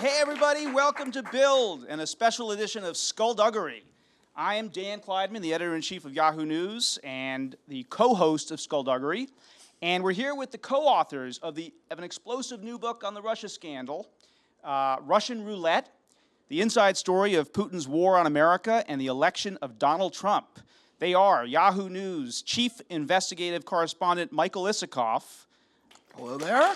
Hey everybody, welcome to Build and a special edition of Skullduggery. I am Dan Klaidman, the editor-in-chief of Yahoo News and the co-host of Skullduggery. And we're here with the co-authors of an explosive new book on the Russia scandal, Russian Roulette, the inside story of Putin's war on America and the election of Donald Trump. They are Yahoo News chief investigative correspondent Michael Isikoff. Hello there.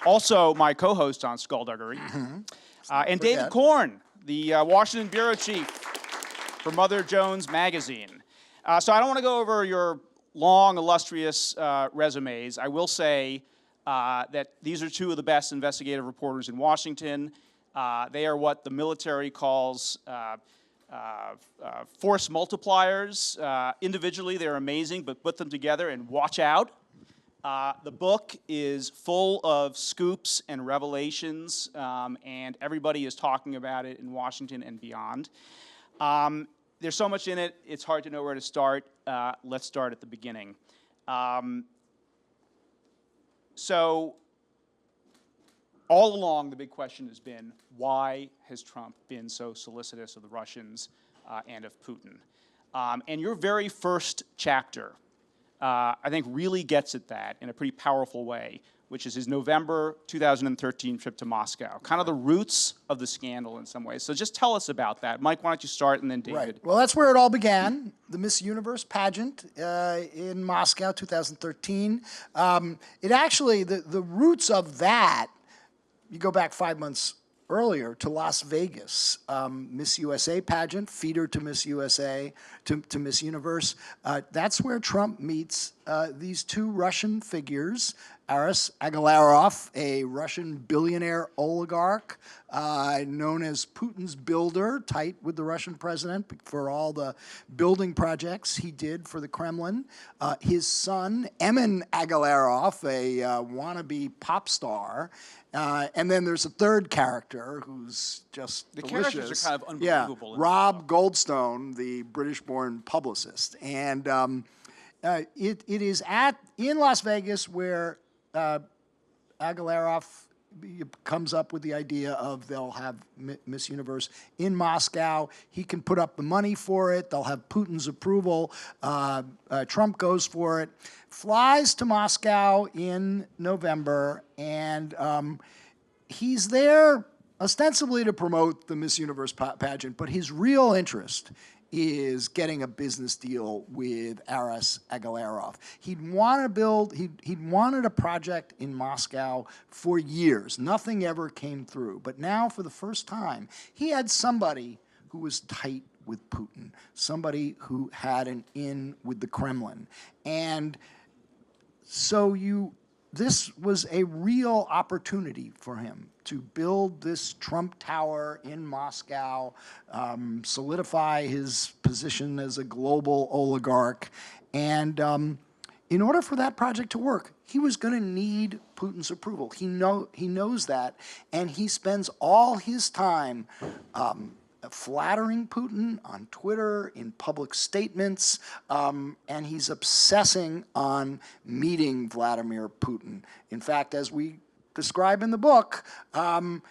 Also my co-host on Skullduggery. And David Korn, the Washington bureau chief for Mother Jones Magazine. So I don't want to go over your long, illustrious resumes. I will say that these are two of the best investigative reporters in Washington. They are what the military calls force multipliers. Individually, they're amazing, but put them together and watch out. The book is full of scoops and revelations, and everybody is talking about it in Washington and beyond. There's so much in it, it's hard to know where to start. Let's start at the beginning. So, all along, the big question has been, why has Trump been so solicitous of the Russians and of Putin? And your very first chapter, I think, really gets at that in a pretty powerful way, which is his November 2013 trip to Moscow, kind of the roots of the scandal in some ways. So just tell us about that. Mike, why don't you start, and then David. Right. Well, that's where it all began, the Miss Universe pageant in Moscow, 2013. It actually, the roots of that, you go back 5 months earlier to Las Vegas, Miss USA pageant, feeder to Miss USA, to Miss Universe. That's where Trump meets these two Russian figures, Aras Agalarov, a Russian billionaire oligarch, known as Putin's builder, tight with the Russian president for all the building projects he did for the Kremlin. His son, Emin Agalarov, a wannabe pop star. And then there's a third character who's just delicious. The characters are kind of unbelievable. Yeah, Rob Goldstone, the British-born publicist. And it is in Las Vegas where Agalarov comes up with the idea of they'll have Miss Universe in Moscow. He can put up the money for it. They'll have Putin's approval. Trump goes for it, flies to Moscow in November, and he's there ostensibly to promote the Miss Universe pageant, but his real interest is getting a business deal with Aras Agalarov. He'd wanted a project in Moscow for years. Nothing ever came through. But now, for the first time, he had somebody who was tight with Putin, somebody who had an in with the Kremlin. And so this was a real opportunity for him to build this Trump Tower in Moscow, solidify his position as a global oligarch. And in order for that project to work, he was going to need Putin's approval. He knows that, and he spends all his time flattering Putin on Twitter, in public statements, and he's obsessing on meeting Vladimir Putin. In fact, as we describe in the book,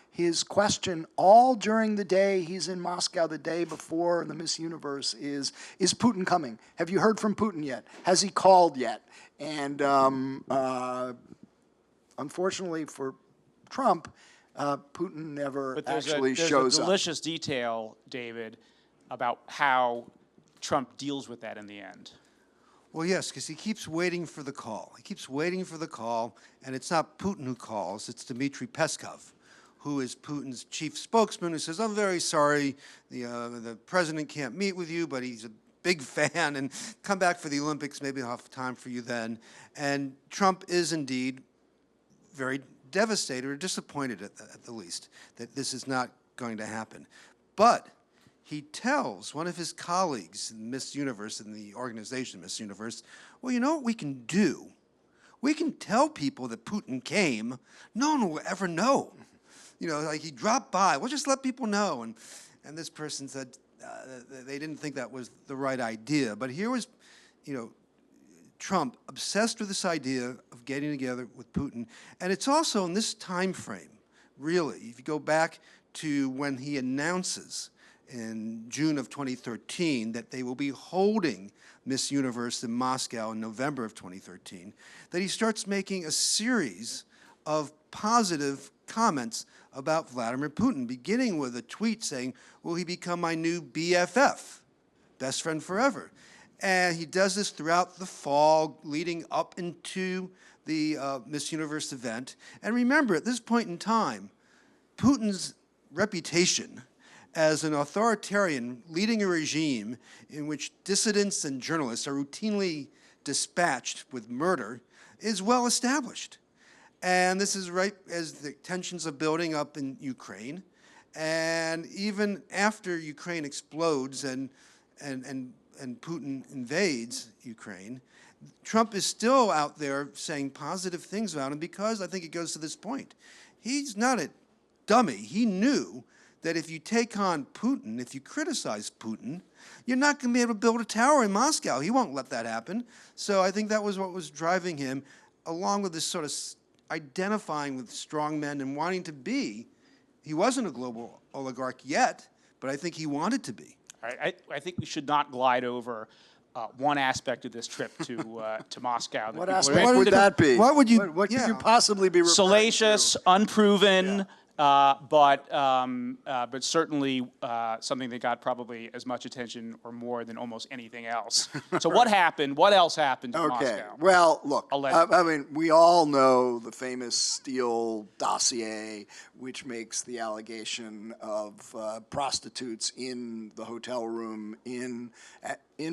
his question all during the day he's in Moscow, the day before the Miss Universe, is Putin coming? Have you heard from Putin yet? Has he called yet? And unfortunately for Trump, Putin never actually shows up. There's a delicious detail, David, about how Trump deals with that in the end. Well, yes, because he keeps waiting for the call. He keeps waiting for the call, and it's not Putin who calls, it's Dmitry Peskov, who is Putin's chief spokesman, who says, I'm very sorry, the president can't meet with you, but he's a big fan, and come back for the Olympics, maybe I'll have time for you then. And Trump is indeed very devastated or disappointed at the least that this is not going to happen. But he tells one of his colleagues in Miss Universe, in the organization Miss Universe, well, you know what we can do? We can tell people that Putin came. No one will ever know. You know, like he dropped by. We'll just let people know. And this person said they didn't think that was the right idea. But here was, you know, Trump obsessed with this idea of getting together with Putin. And it's also in this time frame really. If you go back to when he announces in June of 2013 that they will be holding Miss Universe in Moscow in November of 2013, that he starts making a series of positive comments about Vladimir Putin, beginning with a tweet saying, "Will he become my new BFF, best friend forever?" And he does this throughout the fall, leading up into the Miss Universe event. And remember, at this point in time, Putin's reputation as an authoritarian leading a regime in which dissidents and journalists are routinely dispatched with murder is well established. And this is right as the tensions are building up in Ukraine. And even after Ukraine explodes and Putin invades Ukraine, Trump is still out there saying positive things about him because I think it goes to this point. He's not a dummy. He knew that if you take on Putin, if you criticize Putin, you're not going to be able to build a tower in Moscow. He won't let that happen. So I think that was what was driving him, along with this sort of identifying with strong men and wanting to be. He wasn't a global oligarch yet, but I think he wanted to be. All right, I think we should not glide over one aspect of this trip to Moscow. What aspect would that be? What would you? What could you possibly be referring Salacious, to? unproven, but certainly something that got probably as much attention or more than almost anything else. So what happened? What else happened in Moscow? Well, look, Allegedly. I mean, we all know the famous Steele dossier, which makes the allegation of prostitutes in the hotel room in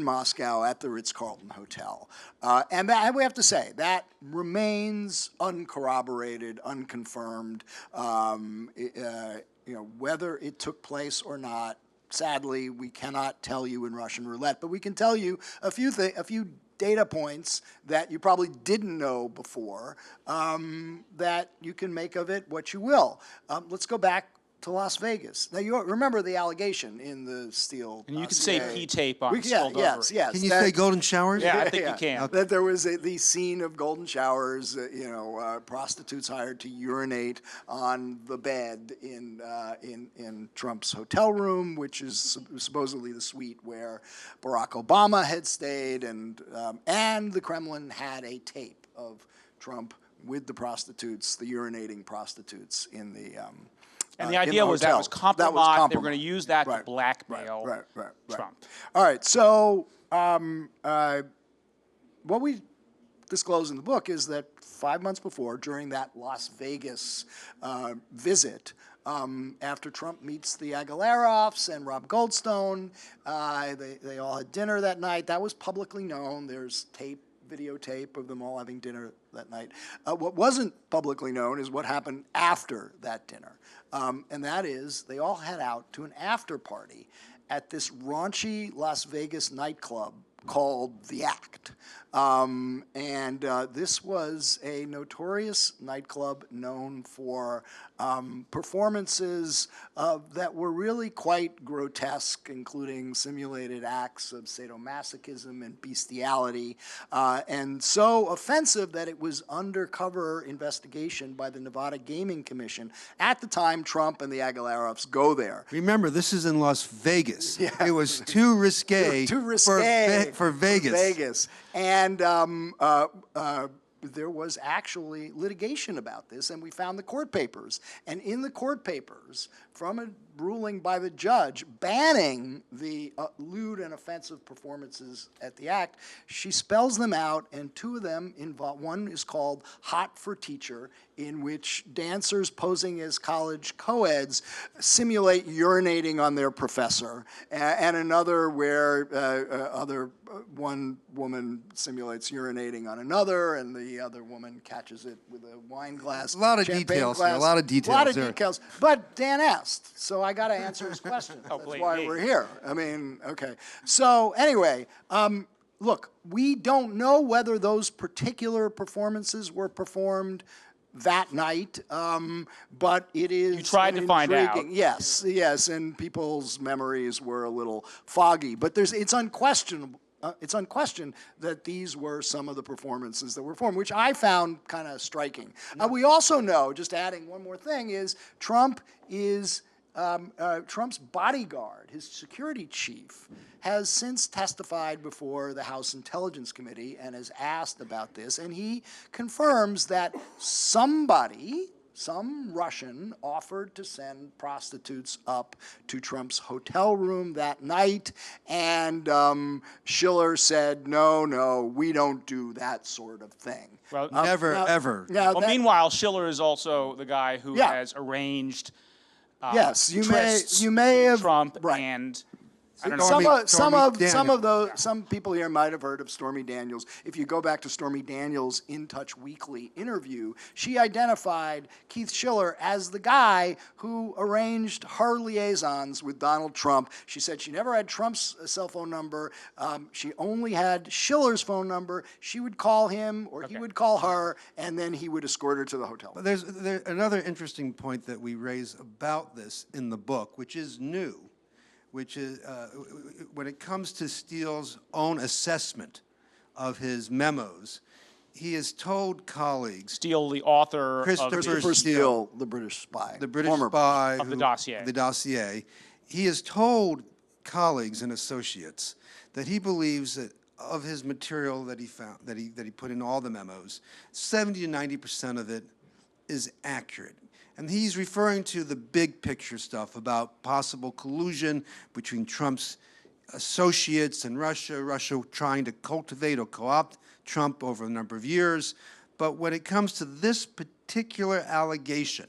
Moscow at the Ritz-Carlton Hotel. And that, we have to say, that remains uncorroborated, unconfirmed. Whether it took place or not, sadly, we cannot tell you in Russian roulette, but we can tell you a few data points that you probably didn't know before, that you can make of it what you will. Let's go back to Las Vegas. Now, you remember the allegation in the Steele And you can dossier. say P-tape on Skullduggery. Yes. Can you say golden showers? Yeah, I think you can. That there was the scene of golden showers, prostitutes hired to urinate on the bed in Trump's hotel room, which is supposedly the suite where Barack Obama had stayed, and the Kremlin had a tape of Trump with the prostitutes, the urinating prostitutes in the And the idea was that was compromise. They were going to use that to blackmail Trump. All right. So what we disclose in the book is that 5 months before, during that Las Vegas visit, after Trump meets the Agalarovs and Rob Goldstone, they all had dinner that night. That was publicly known. There's videotape of them all having dinner that night. What wasn't publicly known is what happened after that dinner. And that is, they all head out to an after party at this raunchy Las Vegas nightclub called The Act. This was a notorious nightclub known for performances that were really quite grotesque, including simulated acts of sadomasochism and bestiality, and so offensive that it was undercover investigation by the Nevada Gaming Commission. At the time, Trump and the Agalarovs go there. Remember, this is in Las Vegas. Yeah. It was too risque, for Vegas. And there was actually litigation about this, and we found the court papers. And in the court papers, from a ruling by the judge banning the lewd and offensive performances at the Act, she spells them out, and two of them involve. One is called Hot for Teacher, in which dancers posing as college co-eds simulate urinating on their professor, and another where one woman simulates urinating on another, and the other woman catches it with a wine glass. A lot of details there, a lot of details. But Dan asked, so I got to answer his question. That's why we're here. I mean, okay. So anyway, look, we don't know whether those particular performances were performed that night, but it is. You tried to find out. Yes, and people's memories were a little foggy. But it's unquestionable it's unquestioned that these were some of the performances that were formed, which I found kind of striking. We also know, just adding one more thing, is Trump is Trump's bodyguard, his security chief, has since testified before the House Intelligence Committee and has asked about this, and he confirms that somebody, some Russian, offered to send prostitutes up to Trump's hotel room that night, and Schiller said, no, we don't do that sort of thing. Well, Never, ever. well, meanwhile, Schiller is also the guy who has arranged yes, trysts you may have Trump right. and I don't know. Some people here might have heard of Stormy Daniels. If you go back to Stormy Daniels' In Touch Weekly interview, she identified Keith Schiller as the guy who arranged her liaisons with Donald Trump. She said she never had Trump's cell phone number. She only had Schiller's phone number. She would call him, or he would call her, and then he would escort her to the hotel. But there's another interesting point that we raise about this in the book, which is new, which is when it comes to Steele's own assessment of his memos, he has told colleagues. Steele, the author Christopher Steele, the British spy. The British spy. of the dossier. The dossier. He has told colleagues and associates that he believes that of his material that he found, that he put in all the memos, 70 to 90% of it is accurate. And he's referring to the big picture stuff about possible collusion between Trump's associates and Russia trying to cultivate or co-opt Trump over a number of years. But when it comes to this particular allegation,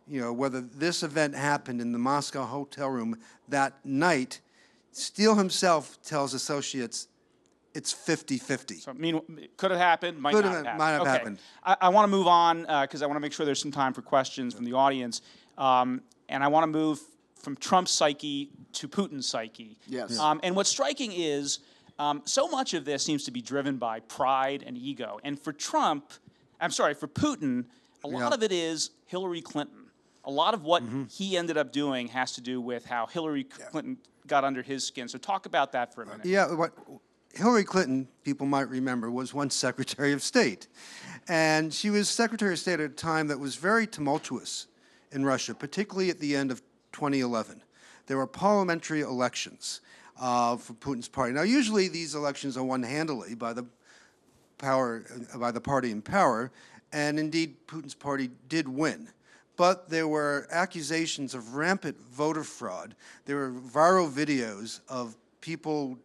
you know, whether this event happened in the Moscow hotel room that night, Steele himself tells associates it's 50-50. So, I mean, could have happened, might not have happened. Might have happened. I want to move on because I want to make sure there's some time for questions from the audience. And I want to move from Trump's psyche to Putin's psyche. Yes. And what's striking is so much of this seems to be driven by pride and ego. And for Putin, a lot of it is Hillary Clinton. A lot of what he ended up doing has to do with how Hillary Clinton got under his skin. So talk about that for a minute. Yeah, Hillary Clinton, people might remember, was once Secretary of State. And she was Secretary of State at a time that was very tumultuous in Russia, particularly at the end of 2011. There were parliamentary elections for Putin's party. Now, usually these elections are won handily by the party in power, and indeed Putin's party did win. But there were accusations of rampant voter fraud. There were viral videos of people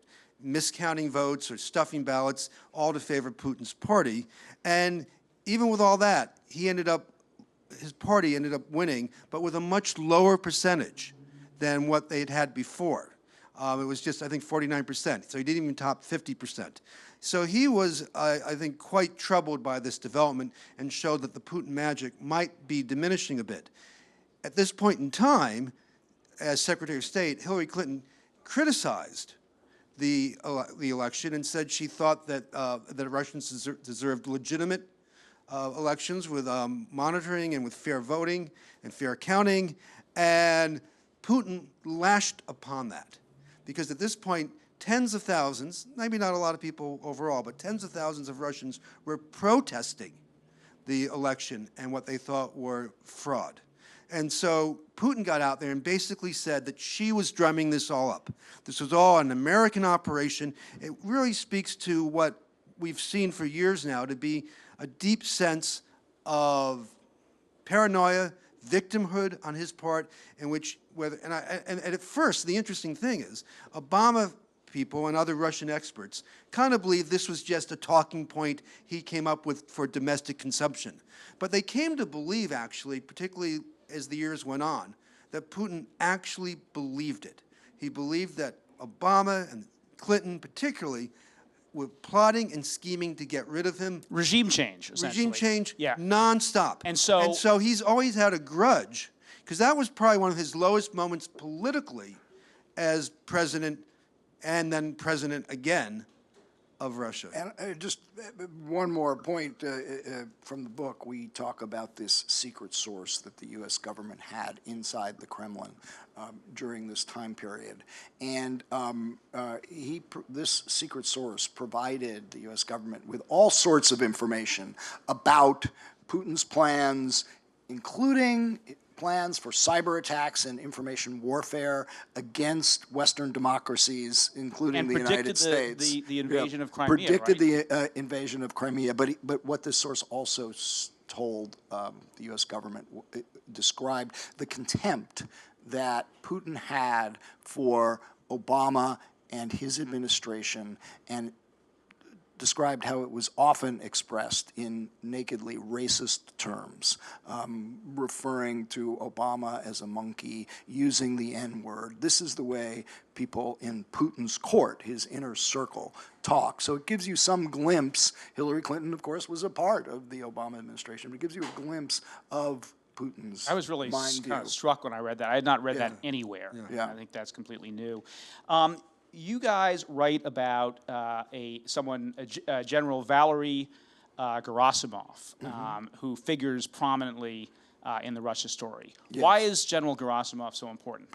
miscounting votes or stuffing ballots, all to favor Putin's party. And even with all that, his party ended up winning, but with a much lower percentage than what they'd had before. It was just, I think, 49%. So he didn't even top 50%. So he was, I think, quite troubled by this development and showed that the Putin magic might be diminishing a bit. At this point in time, as Secretary of State, Hillary Clinton criticized the election and said she thought that that Russians deserved legitimate elections with monitoring and with fair voting and fair counting, and Putin lashed upon that because at this point tens of thousands, maybe not a lot of people overall, but tens of thousands of Russians were protesting the election and what they thought were fraud. And so Putin got out there and basically said that she was drumming this all up. This was all an American operation. It really speaks to what we've seen for years now to be a deep sense of paranoia, victimhood on his part, in which, and at first, the interesting thing is, Obama people and other Russian experts kind of believed this was just a talking point he came up with for domestic consumption. But they came to believe, actually, particularly as the years went on, that Putin actually believed it. He believed that Obama and Clinton particularly were plotting and scheming to get rid of him. Regime change, essentially. Regime change, yeah. nonstop. And so he's always had a grudge, because that was probably one of his lowest moments politically as president and then president again of Russia. And just one more point from the book. We talk about this secret source that the U.S. government had inside the Kremlin during this time period. And this secret source provided the U.S. government with all sorts of information about Putin's plans, including plans for cyber attacks and information warfare against Western democracies, including the United States. The invasion of Crimea, predicted right? the invasion of Crimea. But what this source also told the U.S. government described the contempt that Putin had for Obama and his administration, and described how it was often expressed in nakedly racist terms, referring to Obama as a monkey, using the N-word. This is the way people in Putin's court, his inner circle, talk. So it gives you some glimpse. Hillary Clinton, of course, was a part of the Obama administration, but it gives you a glimpse of Putin's I was really mind kind of view. struck when I read that. I had not read that anywhere. Yeah. I think that's completely new. You guys write about General Valery Gerasimov, who figures prominently in the Russia story. Yes. Why is General Gerasimov so important?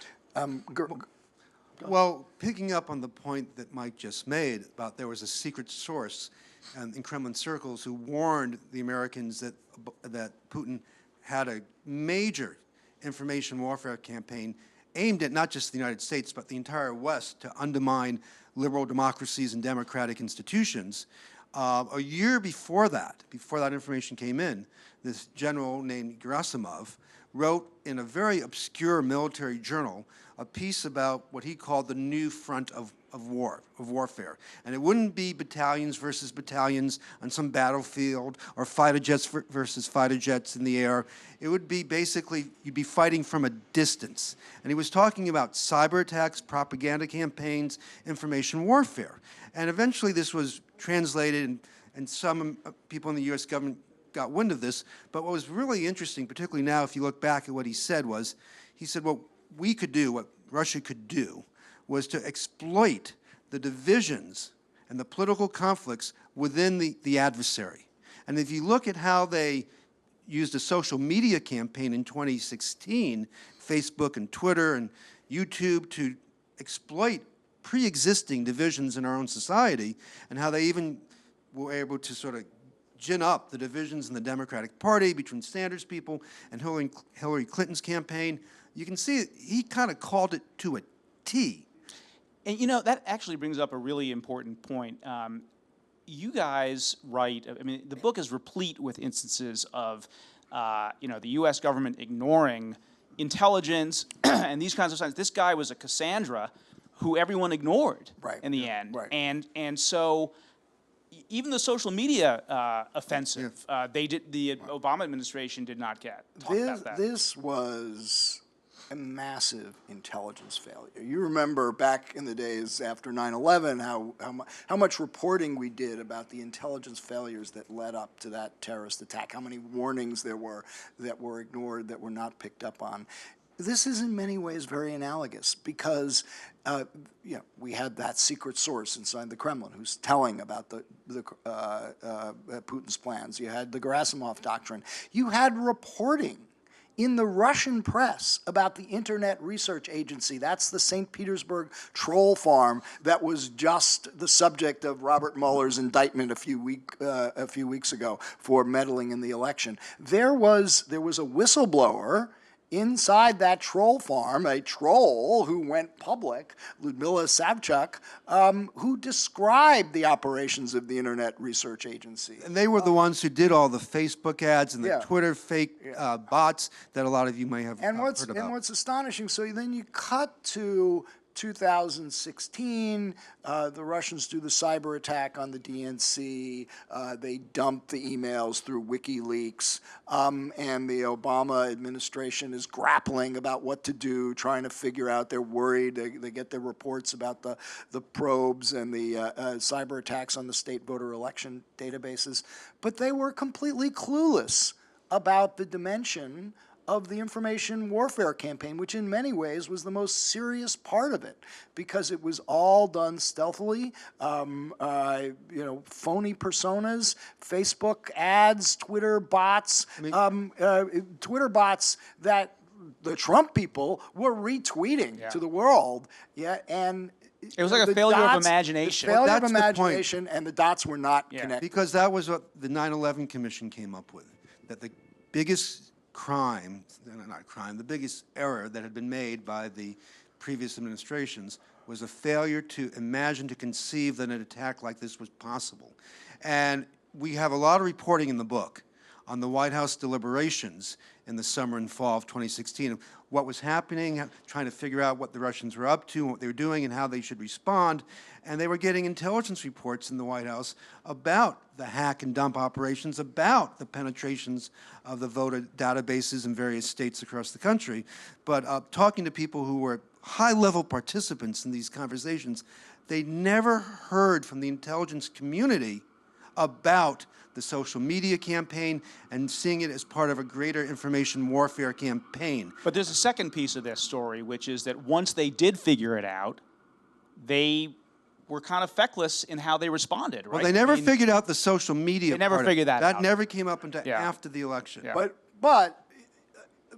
Well, picking up on the point that Mike just made about there was a secret source in Kremlin circles who warned the Americans that Putin had a major information warfare campaign aimed at not just the United States, but the entire West to undermine liberal democracies and democratic institutions. A year before that information came in, this general named Gerasimov wrote in a very obscure military journal a piece about what he called the new front of warfare. And it wouldn't be battalions versus battalions on some battlefield or fighter jets versus fighter jets in the air. It would be basically, you'd be fighting from a distance. And he was talking about cyber attacks, propaganda campaigns, information warfare. And eventually this was translated, and some people in the U.S. government got wind of this. But what was really interesting, particularly now if you look back at what he said, was he said what we could do, what Russia could do, was to exploit the divisions and the political conflicts within the adversary. And if you look at how they used a social media campaign in 2016, Facebook and Twitter and YouTube, to exploit pre-existing divisions in our own society, and how they even were able to sort of gin up the divisions in the Democratic Party between Sanders people and Hillary Clinton's campaign, you can see he kind of called it to a T. And you know, that actually brings up a really important point. You guys write, I mean, the book is replete with instances of, you know, the U.S. government ignoring intelligence and these kinds of signs. This guy was a Cassandra who everyone ignored in the end. Right. And so even the social media offensive, the Obama administration did not talk about that. This was a massive intelligence failure. You remember back in the days after 9/11 how much reporting we did about the intelligence failures that led up to that terrorist attack, how many warnings there were that were ignored, that were not picked up on. This is in many ways very analogous because you know, we had that secret source inside the Kremlin who's telling about Putin's plans. You had the Gerasimov doctrine. You had reporting in the Russian press about the Internet Research Agency. That's the St. Petersburg troll farm that was just the subject of Robert Mueller's indictment a few weeks ago for meddling in the election. There was a whistleblower inside that troll farm, a troll who went public, Lyudmila Savchuk, who described the operations of the Internet Research Agency. And they were the ones who did all the Facebook ads and the Twitter fake bots that a lot of you may have heard about. And what's astonishing, so then you cut to 2016, the Russians do the cyber attack on the DNC. They dump the emails through WikiLeaks, and the Obama administration is grappling about what to do, trying to figure out. They're worried. They get their reports about the probes and the cyber attacks on the state voter election databases, but they were completely clueless about the dimension of the information warfare campaign, which in many ways was the most serious part of it, because it was all done stealthily, phony personas, Facebook ads, Twitter bots, Twitter bots that the Trump people were retweeting to the world, and it was like a failure of imagination. Failure That's of the point. imagination, and the dots were not connected. Because that was what the 9/11 Commission came up with, that the biggest the biggest error that had been made by the previous administrations was a failure to imagine, to conceive that an attack like this was possible. And we have a lot of reporting in the book on the White House deliberations in the summer and fall of 2016, what was happening, trying to figure out what the Russians were up to and what they were doing and how they should respond. And they were getting intelligence reports in the White House about the hack and dump operations, about the penetrations of the voter databases in various states across the country. But talking to people who were high-level participants in these conversations, they never heard from the intelligence community about the social media campaign and seeing it as part of a greater information warfare campaign. But there's a second piece of this story, which is that once they did figure it out, they were kind of feckless in how they responded, right? Well, they never figured out the social media. They never part of figured it. that out. That never came up until after the election. Yeah. But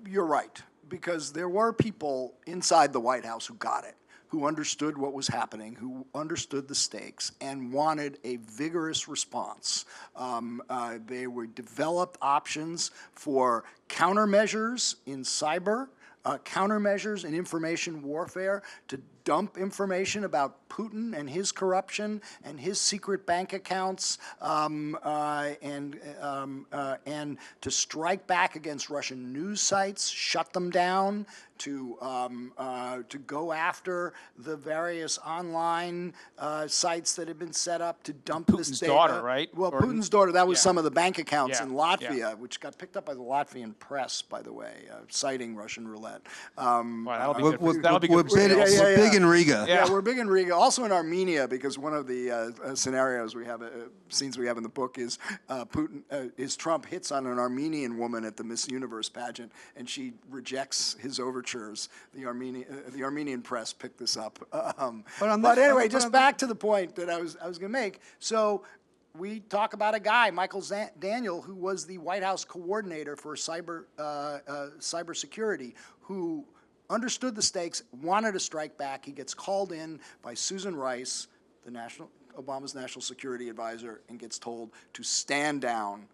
you're right, because there were people inside the White House who got it, who understood what was happening, who understood the stakes, and wanted a vigorous response. They were developed options for countermeasures in cyber, countermeasures in information warfare to dump information about Putin and his corruption and his secret bank accounts, and to strike back against Russian news sites, shut them down, to go after the various online sites that had been set up to dump this Putin's data. daughter, right? Well, Or- Putin's daughter. That was Yeah. some of the bank accounts Yeah. in Latvia, Yeah. which got picked up by the Latvian press, by the way, citing Russian roulette. Well, that'll be We're, good. we're- That'll be we're good. for big, sales. we're big in Riga. Yeah, we're big in Riga, also in Armenia, because one of the scenarios we have, scenes we have in the book is Trump hits on an Armenian woman at the Miss Universe pageant, and she rejects his overtures. The Armenian press picked this up. But anyway, just back to the point that I was going to make. So we talk about a guy, Michael Daniel, who was the White House coordinator for cybersecurity, who understood the stakes, wanted to strike back. He gets called in by Susan Rice, Obama's national security advisor, and gets told to stand down,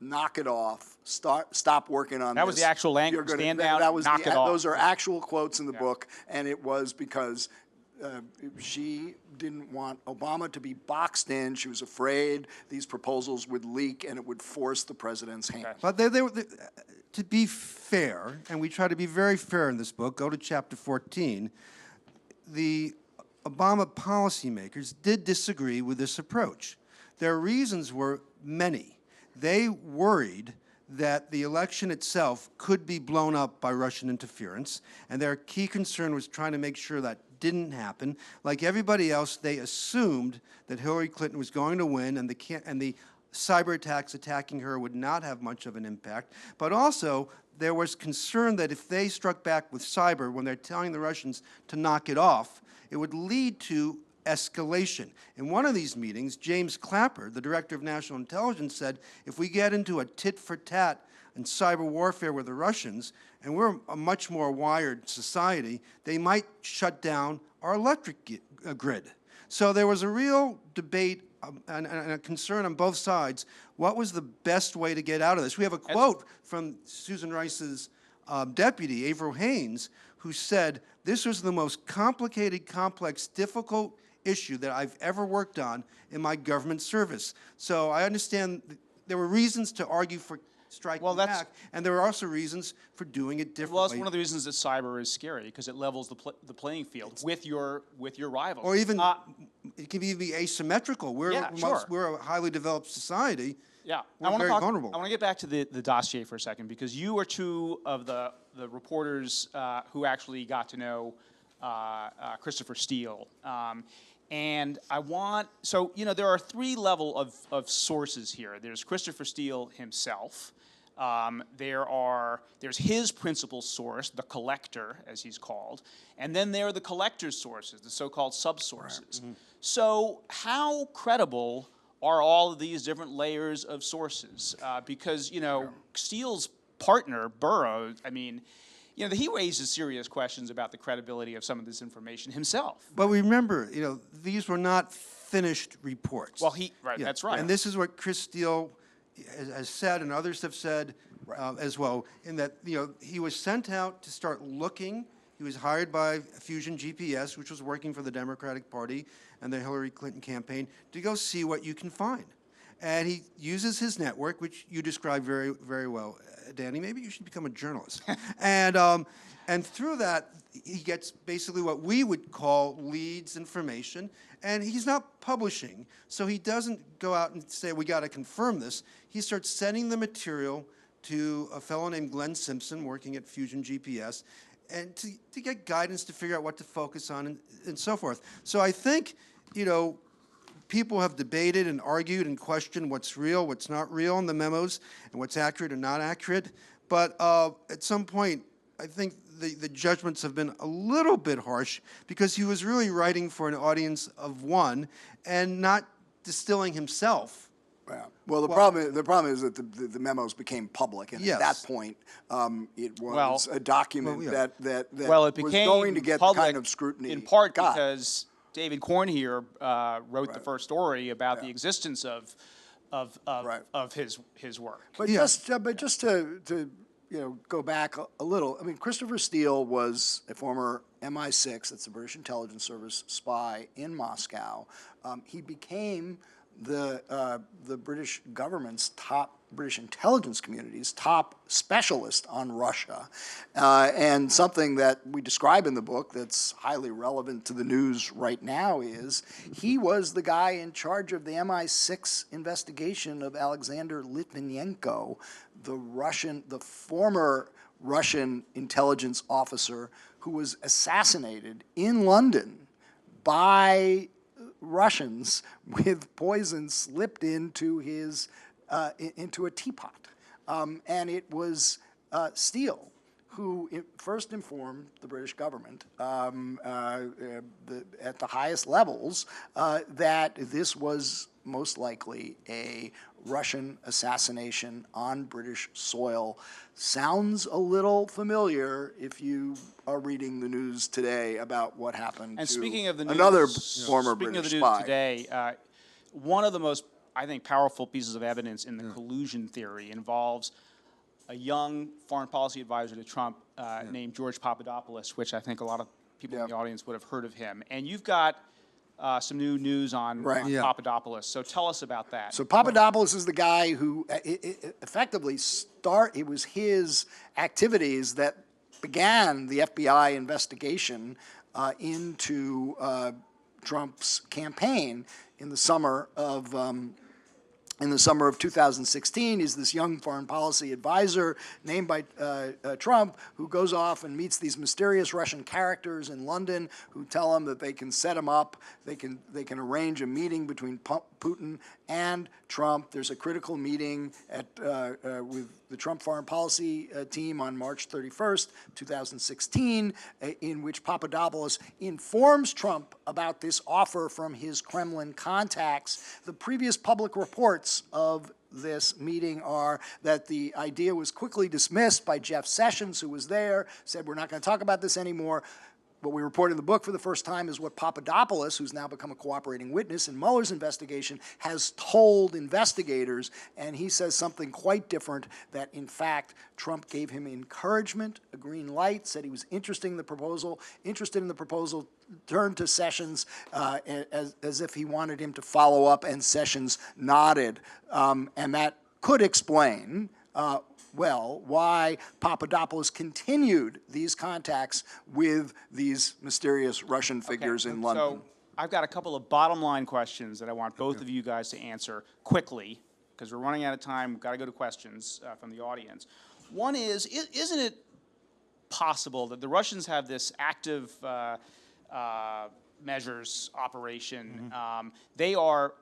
knock it off, stop working on this. That was the actual language, stand down, knock it off. Those are actual quotes in the book, and it was because she didn't want Obama to be boxed in. She was afraid these proposals would leak and it would force the president's hand. But to be fair, and we try to be very fair in this book, go to chapter 14, the Obama policymakers did disagree with this approach. Their reasons were many. They worried that the election itself could be blown up by Russian interference, and their key concern was trying to make sure that didn't happen. Like everybody else, they assumed that Hillary Clinton was going to win, and the cyber attacks attacking her would not have much of an impact. But also, there was concern that if they struck back with cyber, when they're telling the Russians to knock it off, it would lead to escalation. In one of these meetings, James Clapper, the director of national intelligence, said, if we get into a tit-for-tat and cyber warfare with the Russians, and we're a much more wired society, they might shut down our electric grid. So there was a real debate and a concern on both sides. What was the best way to get out of this? We have a quote from Susan Rice's deputy, Avro Haines, who said, this was the most complicated, complex, difficult issue that I've ever worked on in my government service. So I understand there were reasons to argue for striking back, and there are also reasons for doing it differently. Well, that's one of the reasons that cyber is scary, because it levels the playing field with your rivals. Or even, it can even be asymmetrical. We're a highly developed society. Yeah, we're very vulnerable. I want to get back to the dossier for a second, because you were two of the reporters who actually got to know Christopher Steele. And so, there are three levels of sources here. There's Christopher Steele himself, There's his principal source, the collector, as he's called, and then there are the collector's sources, the so-called subsources. Right. So how credible are all of these different layers of sources? Because, Steele's partner, Burrow, I mean, he raises serious questions about the credibility of some of this information himself. But remember, these were not finished reports. Well, that's right. And this is what Chris Steele has said, and others have said as well, in that, he was sent out to start looking. He was hired by Fusion GPS, which was working for the Democratic Party and the Hillary Clinton campaign, to go see what you can find. And he uses his network, which you described very, very well, Danny. Maybe you should become a journalist. And through that, he gets basically what we would call leads information. And he's not publishing, so he doesn't go out and say, we got to confirm this. He starts sending the material to a fellow named Glenn Simpson, working at Fusion GPS, and to get guidance to figure out what to focus on and so forth. So I think, people have debated and argued and questioned what's real, what's not real in the memos, and what's accurate and not accurate. But at some point, I think the judgments have been a little bit harsh, because he was really writing for an audience of one and not distilling himself. Yeah. Well, the problem is that the memos became public, and yes. at that point, it was a document that it was became going to get the kind of scrutiny. In part because David Korn here wrote the first story about the existence of his work. But just to go back a little, I mean, Christopher Steele was a former MI6, that's the British Intelligence Service, spy in Moscow. He became the British government's British intelligence community's top specialist on Russia, and something that we describe in the book that's highly relevant to the news right now is he was the guy in charge of the MI6 investigation of Alexander Litvinenko, the former Russian intelligence officer who was assassinated in London by Russians with poison slipped into his into a teapot, and it was Steele who first informed the British government at the highest levels that this was most likely a Russian assassination on British soil. Sounds a little familiar if you are reading the news today about what happened and to speaking of the news, another former British spy. Speaking of the news today, one of the most, I think, powerful pieces of evidence in the collusion theory involves a young foreign policy advisor to Trump named George Papadopoulos, which I think a lot of people in the audience would have heard of him. And you've got some new news on Papadopoulos. So tell us about that. So Papadopoulos is the guy who effectively it was his activities that began the FBI investigation into Trump's campaign in the summer of 2016. He's this young foreign policy advisor named by Trump who goes off and meets these mysterious Russian characters in London who tell him that they can set him up, they can arrange a meeting between Putin and Trump. There's a critical meeting with the Trump foreign policy team on March 31st, 2016, in which Papadopoulos informs Trump about this offer from his Kremlin contacts. The previous public reports of this meeting are that the idea was quickly dismissed by Jeff Sessions, who was there, said, we're not going to talk about this anymore. What we report in the book for the first time is what Papadopoulos, who's now become a cooperating witness in Mueller's investigation, has told investigators, and he says something quite different, that in fact Trump gave him encouragement, a green light, said he was interested in the proposal, turned to Sessions as if he wanted him to follow up, and Sessions nodded. And that could explain why Papadopoulos continued these contacts with these mysterious Russian figures in London. So I've got a couple of bottom line questions that I want both of you guys to answer quickly, because we're running out of time. We've got to go to questions from the audience. One is, isn't it possible that the Russians have this active measures operation? They are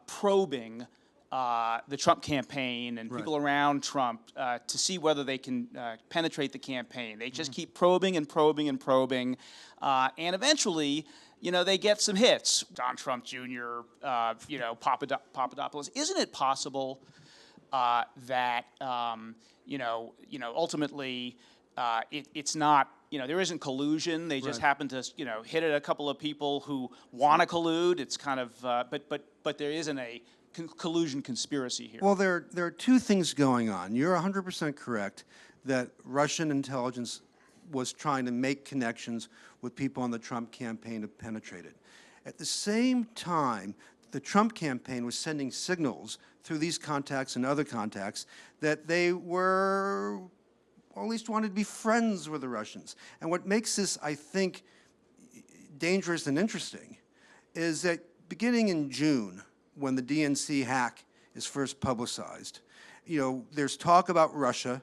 probing the Trump campaign and people around Trump to see whether they can penetrate the campaign. They just keep probing and probing and probing, and eventually, they get some hits. Don Trump Jr., Papadopoulos. Isn't it possible that ultimately it's not? There isn't collusion. They just happen to hit at a couple of people who want to collude. It's kind of but there isn't a collusion conspiracy here. Well, there are two things going on. You're 100% correct that Russian intelligence was trying to make connections with people on the Trump campaign to penetrate it. At the same time, the Trump campaign was sending signals through these contacts and other contacts that they were, or at least wanted to be friends with the Russians. And what makes this, I think, dangerous and interesting is that beginning in June, when the DNC hack is first publicized, there's talk about Russia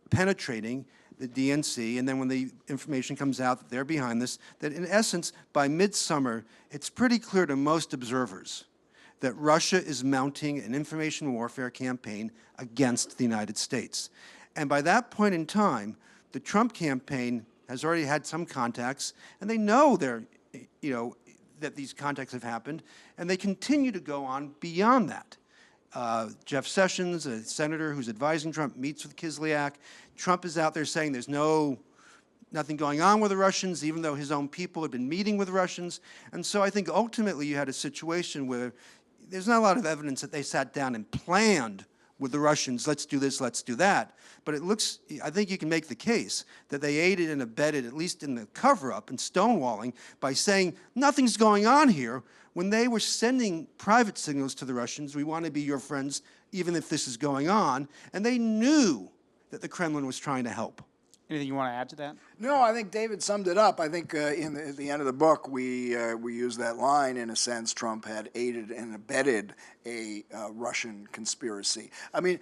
penetrating the DNC, and then when the information comes out that they're behind this, that in essence, by midsummer, it's pretty clear to most observers that Russia is mounting an information warfare campaign against the United States. And by that point in time, the Trump campaign has already had some contacts, and they know that these contacts have happened, and they continue to go on beyond that. Jeff Sessions, a senator who's advising Trump, meets with Kislyak. Trump is out there saying there's nothing going on with the Russians, even though his own people had been meeting with Russians. And so I think ultimately you had a situation where there's not a lot of evidence that they sat down and planned with the Russians, let's do this, let's do that. But I think you can make the case that they aided and abetted, at least in the cover-up and stonewalling, by saying nothing's going on here when they were sending private signals to the Russians, we want to be your friends even if this is going on, and they knew that the Kremlin was trying to help. Anything you want to add to that? No, I think David summed it up. I think at the end of the book, we use that line, in a sense, Trump had aided and abetted a Russian conspiracy. I mean,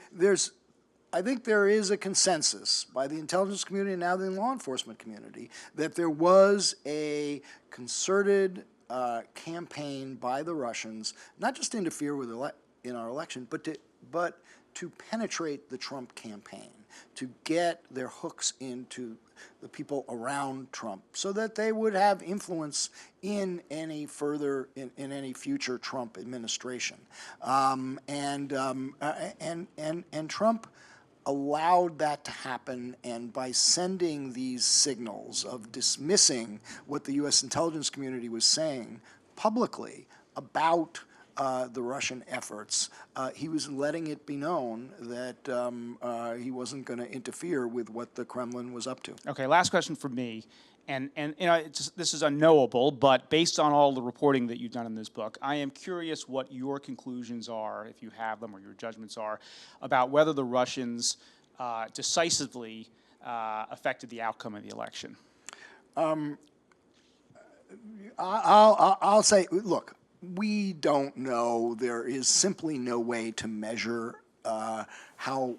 I think there is a consensus by the intelligence community and now the law enforcement community that there was a concerted campaign by the Russians, not just to interfere with in our election, but to penetrate the Trump campaign, to get their hooks into the people around Trump so that they would have influence in any future Trump administration. And Trump allowed that to happen, and by sending these signals of dismissing what the U.S. intelligence community was saying publicly about the Russian efforts, he was letting it be known that he wasn't going to interfere with what the Kremlin was up to. Okay, last question for me, and this is unknowable, but based on all the reporting that you've done in this book, I am curious what your conclusions are, if you have them, or your judgments are, about whether the Russians decisively affected the outcome of the election. I'll say, look, we don't know. There is simply no way to measure to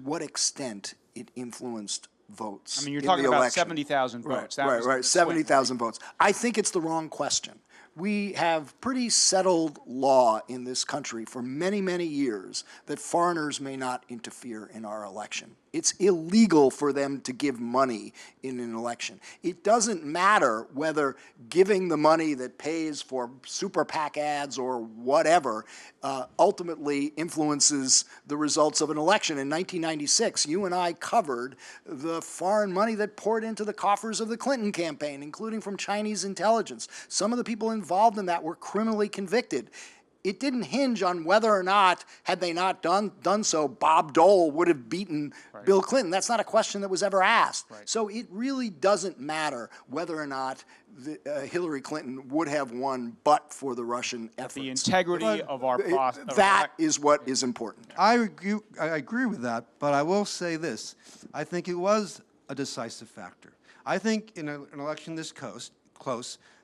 what extent it influenced votes. I mean, you're talking about 70,000 votes. Right, 70,000 votes. I think it's the wrong question. We have pretty settled law in this country for many, many years that foreigners may not interfere in our election. It's illegal for them to give money in an election. It doesn't matter whether giving the money that pays for super PAC ads or whatever ultimately influences the results of an election. In 1996, you and I covered the foreign money that poured into the coffers of the Clinton campaign, including from Chinese intelligence. Some of the people involved in that were criminally convicted. It didn't hinge on whether or not, had they not done so, Bob Dole would have beaten Bill Clinton. That's not a question that was ever asked. Right. So it really doesn't matter whether or not Hillary Clinton would have won but for the Russian efforts. The integrity of our process. That is what is important. I agree with that, but I will say this. I think it was a decisive factor. I think in an election this close,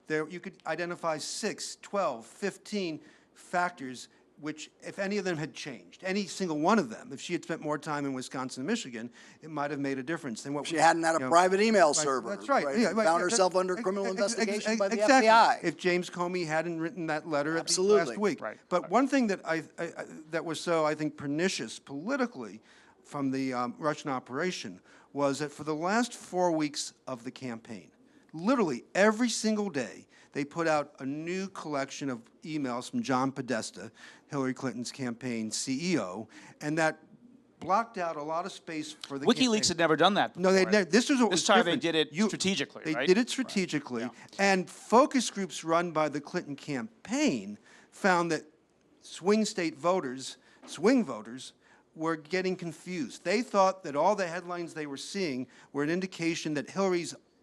you could identify 6, 12, 15 factors which, if any of them had changed, any single one of them, if she had spent more time in Wisconsin and Michigan, it might have made a difference. Than what She hadn't had a private email server. That's right. Yeah, and right. Found herself under criminal investigation by the exactly. FBI. If James Comey hadn't written that letter at the Absolutely. last week. Right. But one thing that that was so, I think, pernicious politically from the Russian operation was that for the last 4 weeks of the campaign, literally every single day, they put out a new collection of emails from John Podesta, Hillary Clinton's campaign CEO, and that blocked out a lot of space for the WikiLeaks campaign. had never done that before. No, they never. This was what This was time different. they did it strategically, They right? did it strategically, Yeah. and focus groups run by the Clinton campaign found that swing voters, were getting confused. They thought that all the headlines they were seeing were an indication that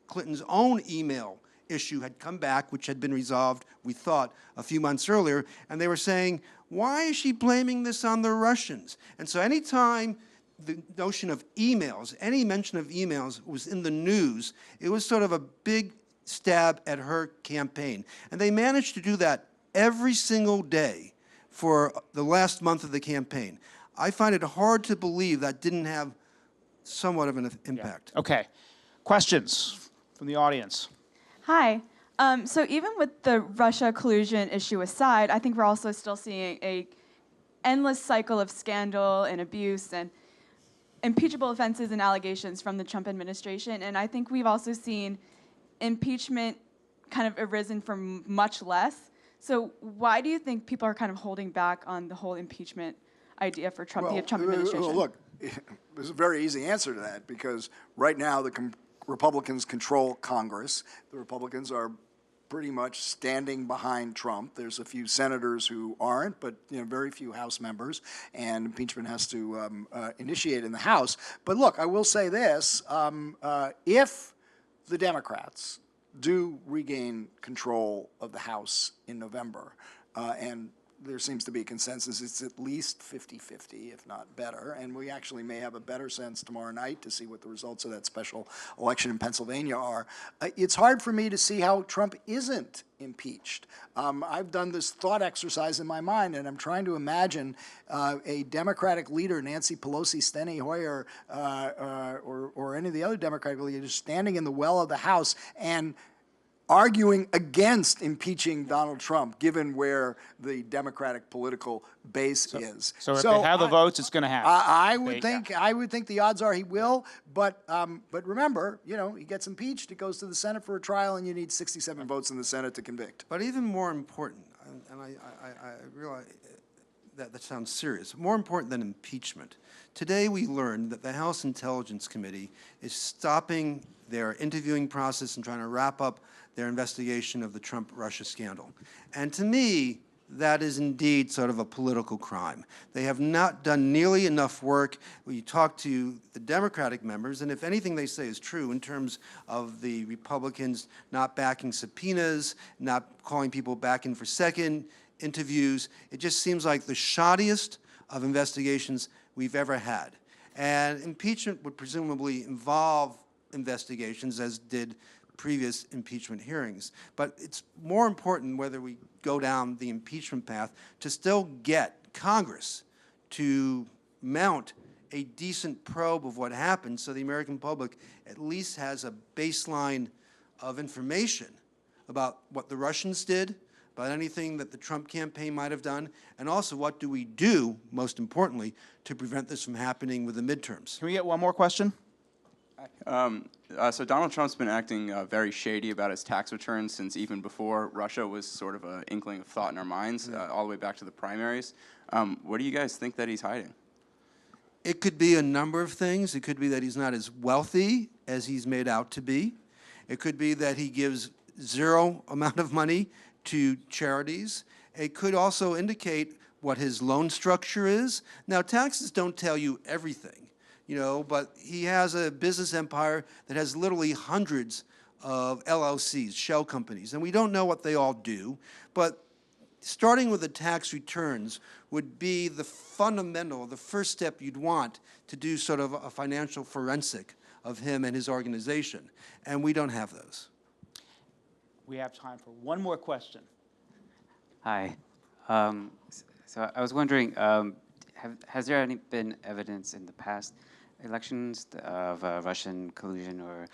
Clinton's own email issue had come back, which had been resolved, we thought, a few months earlier, and they were saying, why is she blaming this on the Russians? And so anytime the notion of emails, any mention of emails was in the news, it was sort of a big stab at her campaign. And they managed to do that every single day for the last month of the campaign. I find it hard to believe that didn't have somewhat of an impact. Okay. Questions from the audience? Hi. So even with the Russia collusion issue aside, I think we're also still seeing a endless cycle of scandal and abuse and impeachable offenses and allegations from the Trump administration. And I think we've also seen impeachment kind of arisen from much less. So why do you think people are kind of holding back on the whole impeachment idea for Trump, the Trump administration? Look, there's a very easy answer to that, because right now the Republicans control Congress. The Republicans are pretty much standing behind Trump. There's a few senators who aren't, but very few House members, and impeachment has to initiate in the House. But look, I will say this: if the Democrats do regain control of the House in November, and there seems to be a consensus, it's at least 50-50, if not better, and we actually may have a better sense tomorrow night to see what the results of that special election in Pennsylvania are. It's hard for me to see how Trump isn't impeached. I've done this thought exercise in my mind, and I'm trying to imagine a Democratic leader, Nancy Pelosi, Steny Hoyer, or any of the other Democratic leaders standing in the well of the House and arguing against impeaching Donald Trump, given where the Democratic political base is. So if they have the votes, it's going to happen. I would think the odds are he will. But remember, he gets impeached, it goes to the Senate for a trial, and you need 67 votes in the Senate to convict. But even more important, and I realize that sounds serious, more important than impeachment, today we learned that the House Intelligence Committee is stopping their interviewing process and trying to wrap up their investigation of the Trump-Russia scandal. And to me, that is indeed sort of a political crime. They have not done nearly enough work. When you talk to the Democratic members, and if anything they say is true in terms of the Republicans not backing subpoenas, not calling people back in for second interviews, it just seems like the shoddiest of investigations we've ever had. And impeachment would presumably involve investigations, as did previous impeachment hearings. But it's more important, whether we go down the impeachment path, to still get Congress to mount a decent probe of what happened, so the American public at least has a baseline of information about what the Russians did, about anything that the Trump campaign might have done, and also what do we do, most importantly, to prevent this from happening with the midterms. Can we get one more question? So Donald Trump's been acting very shady about his tax returns since even before Russia was sort of an inkling of thought in our minds, all the way back to the primaries. What do you guys think that he's hiding? It could be a number of things. It could be that he's not as wealthy as he's made out to be. It could be that he gives zero amount of money to charities. It could also indicate what his loan structure is. Now, taxes don't tell you everything. But he has a business empire that has literally hundreds of LLCs, shell companies, and we don't know what they all do. But starting with the tax returns would be the first step you'd want to do sort of a financial forensic of him and his organization, and we don't have those. We have time for one more question. Hi. So I was wondering, has there been evidence in the past elections of Russian collusion or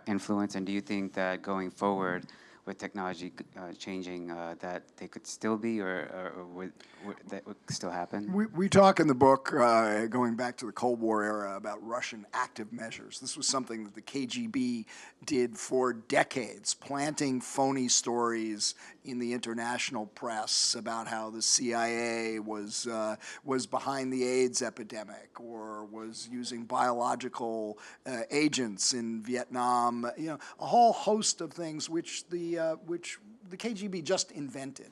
influence, and do you think that going forward with technology changing, that they could still be, or that would still happen? We talk in the book, going back to the Cold War era, about Russian active measures. This was something that the KGB did for decades, planting phony stories in the international press about how the CIA was behind the AIDS epidemic or was using biological agents in Vietnam. A whole host of things which the KGB just invented.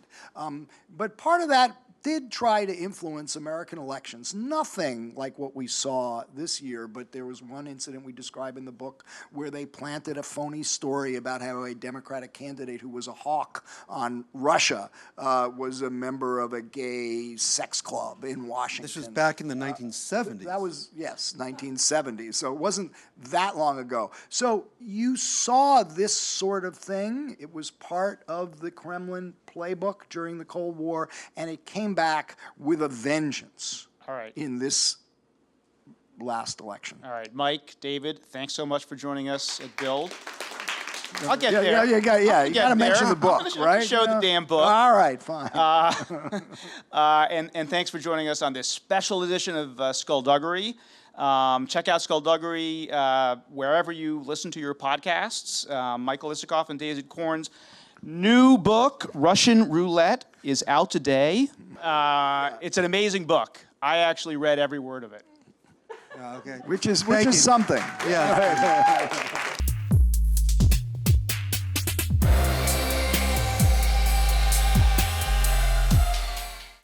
But part of that did try to influence American elections. Nothing like what we saw this year, but there was one incident we describe in the book where they planted a phony story about how a Democratic candidate who was a hawk on Russia was a member of a gay sex club in Washington. This was back in the 1970s. That was, yes, 1970. So it wasn't that long ago. So you saw this sort of thing. It was part of the Kremlin playbook during the Cold War, and it came back with a vengeance. All right. In this last election. All right, Mike, David, thanks so much for joining us at Build. I'll get there. Yeah, you got to mention the book, I'm gonna right? show the damn book. All right, fine. And thanks for joining us on this special edition of Skullduggery. Check out Skullduggery wherever you listen to your podcasts. Michael Isikoff and David Korn's new book, Russian Roulette, is out today. It's an amazing book. I actually read every word of it. Okay. Which is Thank you. something. Yeah.